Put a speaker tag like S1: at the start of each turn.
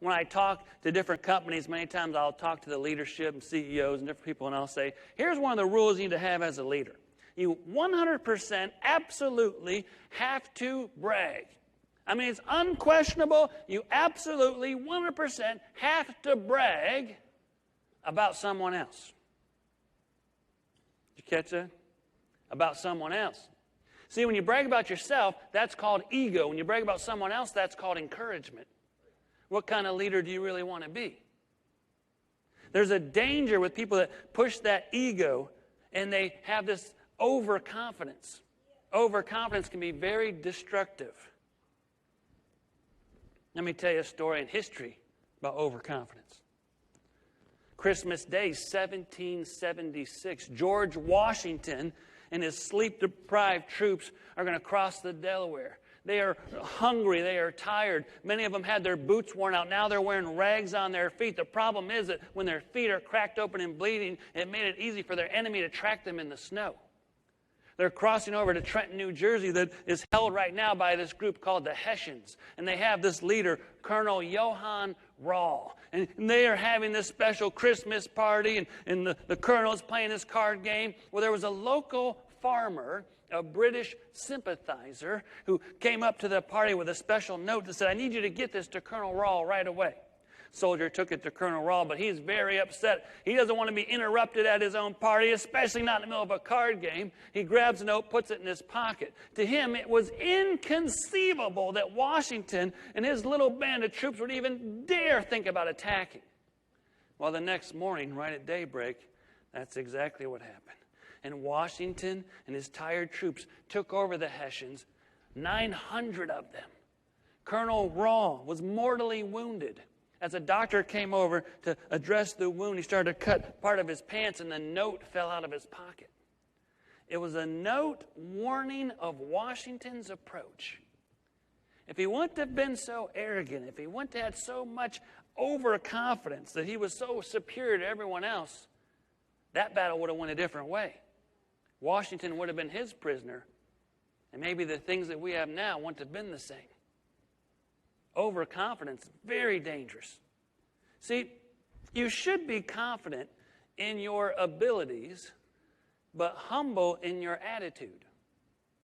S1: When I talk to different companies, many times I'll talk to the leadership and CEOs and different people, and I'll say, here's one of the rules you need to have as a leader. You 100% absolutely have to brag. I mean, it's unquestionable. You absolutely 100% have to brag about someone else. Did you catch that? About someone else. See, when you brag about yourself, that's called ego. When you brag about someone else, that's called encouragement. What kind of leader do you really want to be? There's a danger with people that push that ego and they have this overconfidence. Overconfidence can be very destructive. Let me tell you a story in history about overconfidence. Christmas Day, 1776, George Washington and his sleep-deprived troops are going to cross the Delaware. They are hungry. They are tired. Many of them had their boots worn out. Now they're wearing rags on their feet. The problem is that when their feet are cracked open and bleeding, it made it easy for their enemy to track them in the snow. They're crossing over to Trenton, New Jersey, that is held right now by this group called the Hessians. And they have this leader, Colonel Johann Rall. And they are having this special Christmas party, and the colonel is playing this card game. Well, there was a local farmer, a British sympathizer, who came up to the party with a special note that said, I need you to get this to Colonel Rall right away. Soldier took it to Colonel Rall, but he's very upset. He doesn't want to be interrupted at his own party, especially not in the middle of a card game. He grabs a note, puts it in his pocket. To him, it was inconceivable that Washington and his little band of troops would even dare think about attacking. Well, the next morning, right at daybreak, that's exactly what happened. And Washington and his tired troops took over the Hessians, 900 of them. Colonel Rall was mortally wounded. As a doctor came over to address the wound, he started to cut part of his pants, and the note fell out of his pocket. It was a note warning of Washington's approach. If he wouldn't have been so arrogant, if he wouldn't have had so much overconfidence that he was so superior to everyone else, that battle would have went a different way. Washington would have been his prisoner, and maybe the things that we have now wouldn't have been the same. Overconfidence, very dangerous. See, you should be confident in your abilities, but humble in your attitude.